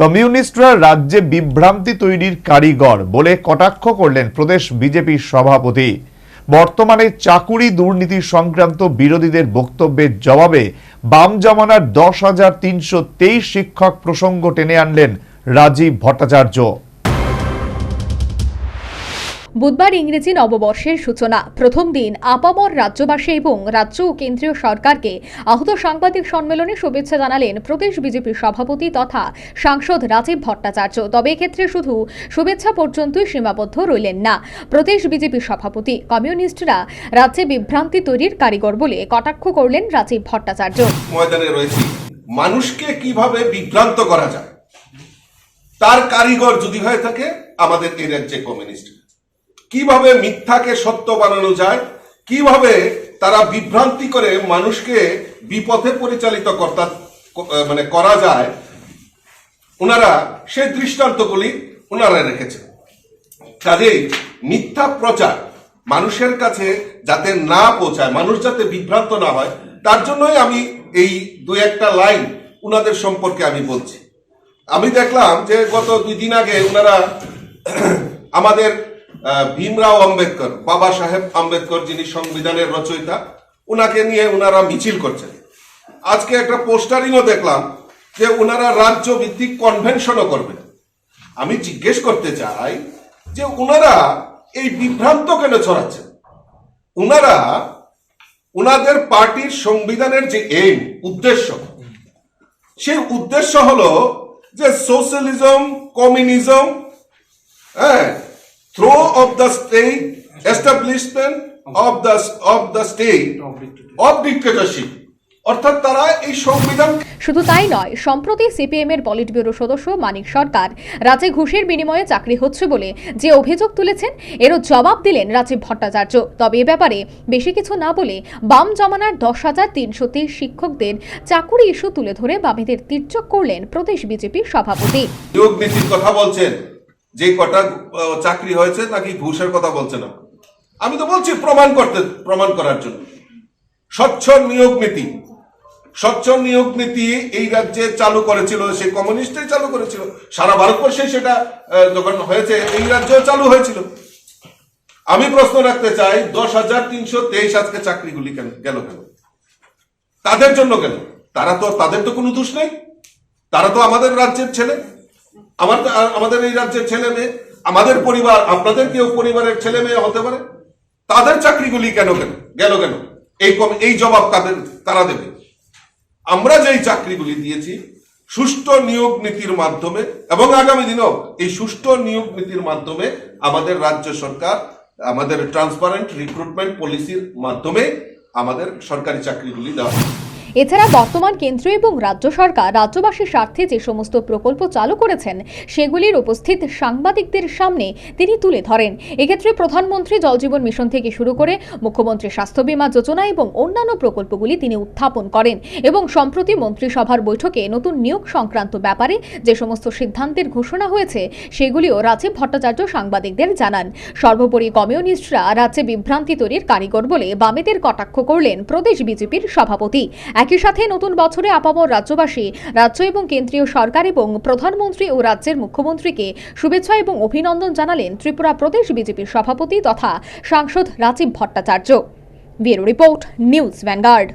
কমিউনিস্টরা রাজ্যে বিভ্রান্তি তৈরির কারিগর বলে কটাক্ষ করলেন প্রদেশ বিজেপির সভাপতি। বর্তমানে চাকুরি দুর্নীতি সংক্রান্ত বিরোধীদের বক্তব্যের জবাবে বাম জমানার 10,323 শিক্ষক প্রসঙ্গ টেনে আনলেন রাজীব ভট্টাচার্য। বুধবার ইংরেজি নববর্ষের সূচনা। প্রথম দিন আপামর রাজ্যবাসী এবং রাজ্য ও কেন্দ্রীয় সরকারকে আহত সাংবাদিক সম্মেলনে শুভেচ্ছা জানালেন প্রদেশ বিজেপির সভাপতি তথা সাংসদ রাজীব ভট্টাচার্য। তবে এক্ষেত্রে শুধু শুভেচ্ছা পর্যন্তই সীমাবদ্ধ রইলেন না। প্রদেশ বিজেপির সভাপতি কমিউনিস্টরা রাজ্যে বিভ্রান্তি তৈরির কারিগর বলে কটাক্ষ করলেন রাজীব ভট্টাচার্য। ময়দানে রয়েছে মানুষকে কিভাবে বিভ্রান্ত করা যায় তার কারিগর যদি হয়ে থাকে আমাদের এই রাজ্যে কমিউনিস্ট, কিভাবে মিথ্যাকে সত্য বানানো যায়, কিভাবে তারা বিভ্রান্তি করে মানুষকে বিপথে পরিচালিত করা যায়, ওনারা সেই দৃষ্টান্তগুলি ওনারা রেখেছেন। কাজেই মিথ্যা প্রচার মানুষের কাছে যাতে না পৌঁছায়, মানুষ যাতে বিভ্রান্ত না হয়, তার জন্যই আমি এই দুই একটা লাইন ওনাদের সম্পর্কে আমি বলছি। আমি দেখলাম যে গত 2 দিন আগে ওনারা আমাদের ভীমরাও আম্বেদকর, বাবা সাহেব আম্বেদকর যিনি সংবিধানের রচয়িতা, ওনাকে নিয়ে ওনারা মিছিল করছেন। আজকে একটা পোস্টারিংও দেখলাম যে ওনারা রাজ্য ভিত্তিক কনভেনশনও করবেন। আমি জিজ্ঞেস করতে চাই যে ওনারা এই বিভ্রান্ত কেন ছড়াচ্ছেন? ওনারা ওনাদের পার্টির সংবিধানের যে এইম, উদ্দেশ্য, সেই উদ্দেশ্য হলো যে socialism, communism, through of the state, establishment of the state of dictatorship, অর্থাৎ তারা এই সংবিধান। শুধু তাই নয়, সম্প্রতি সিপিএম এর পলিট ব্যুরো সদস্য মানিক সরকার রাজ্যে ঘুষের বিনিময়ে চাকরি হচ্ছে বলে যে অভিযোগ তুলেছেন, এরও জবাব দিলেন রাজীব ভট্টাচার্য। তবে এ ব্যাপারে বেশি কিছু না বলে বাম জমানার 10,323 শিক্ষকদের চাকুরি ইস্যু তুলে ধরে বামেদের তির্যক করলেন প্রদেশ বিজেপির সভাপতি। নিয়োগ নীতির কথা বলছেন, যে কটা চাকরি হয়েছে নাকি ঘুষের কথা বলছেন? আমি তো বলছি প্রমাণ করার জন্য। স্বচ্ছ নিয়োগ নীতি এই রাজ্যে চালু করেছিল, সে কমিউনিস্টই চালু করেছিল। সারা ভারতবর্ষে সেটা যখন হয়েছে এই রাজ্যেও চালু হয়েছিল। আমি প্রশ্ন রাখতে চাই, 10,323 আজকে চাকরিগুলি গেল কেন? তাদের জন্য কেন? তাদের তো কোনো দোষ নেই, তারা তো আমাদের রাজ্যের ছেলে, আমাদের এই রাজ্যের ছেলে মেয়ে, আমাদের পরিবার, আপনাদের কেউ পরিবারের ছেলে মেয়ে হতে পারে। তাদের চাকরিগুলি গেল কেন? এই জবাব তারা দেবে। আমরা যেই চাকরিগুলি দিয়েছি সুষ্ঠু নিয়োগ নীতির মাধ্যমে, এবং আগামী দিনেও এই সুষ্ঠু নিয়োগ নীতির মাধ্যমে আমাদের রাজ্য সরকার আমাদের ট্রান্সপারেন্ট রিক্রুটমেন্ট পলিসির মাধ্যমে আমাদের সরকারি চাকরিগুলি দেওয়া। এছাড়া বর্তমান কেন্দ্র এবং রাজ্য সরকার রাজ্যবাসীর স্বার্থে যে সমস্ত প্রকল্প চালু করেছেন সেগুলির উপস্থিত সাংবাদিকদের সামনে তিনি তুলে ধরেন। এক্ষেত্রে প্রধানমন্ত্রী জল জীবন মিশন থেকে শুরু করে মুখ্যমন্ত্রী স্বাস্থ্য বীমা যোজনা এবং অন্যান্য প্রকল্পগুলি তিনি উত্থাপন করেন এবং সম্প্রতি মন্ত্রিসভার বৈঠকে নতুন নিয়োগ সংক্রান্ত ব্যাপারে যে সমস্ত সিদ্ধান্তের ঘোষণা হয়েছে সেগুলিও রাজীব ভট্টাচার্য সাংবাদিকদের জানান। সর্বোপরি কমিউনিস্টরা রাজ্যে বিভ্রান্তি তৈরির কারিগর বলে বামেদের কটাক্ষ করলেন প্রদেশ বিজেপির সভাপতি। একই সাথে নতুন বছরে আপামর রাজ্যবাসী রাজ্য এবং কেন্দ্রীয় সরকার এবং প্রধানমন্ত্রী ও রাজ্যের মুখ্যমন্ত্রীকে শুভেচ্ছা এবং অভিনন্দন জানালেন ত্রিপুরা প্রদেশ বিজেপির সভাপতি তথা সাংসদ Rajib Bhattacharya. Bureau report, news Vanguard.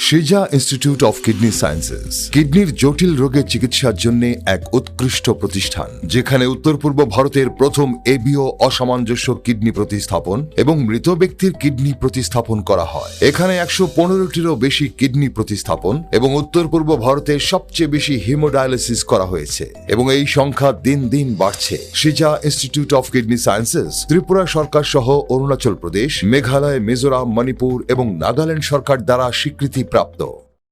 সিজা ইনস্টিটিউট অফ কিডনি সায়েন্সেস কিডনির জটিল রোগের চিকিৎসার জন্য এক উৎকৃষ্ট প্রতিষ্ঠান, যেখানে উত্তর পূর্ব ভারতের প্রথম এবিও অসামঞ্জস্য কিডনি প্রতিস্থাপন এবং মৃত ব্যক্তির কিডনি প্রতিস্থাপন করা হয়। এখানে 115টিরও বেশি কিডনি প্রতিস্থাপন এবং উত্তর পূর্ব ভারতের সবচেয়ে বেশি হিমোডায়ালিসিস করা হয়েছে এবং এই সংখ্যা দিন দিন বাড়ছে। সিজা institute of kidney sciences Tripura সরকার সহ অরুণাচল প্রদেশ, মেঘালয়, মিজোরাম, মণিপুর এবং নাগাল্যান্ড সরকার দ্বারা স্বীকৃতি প্রাপ্ত।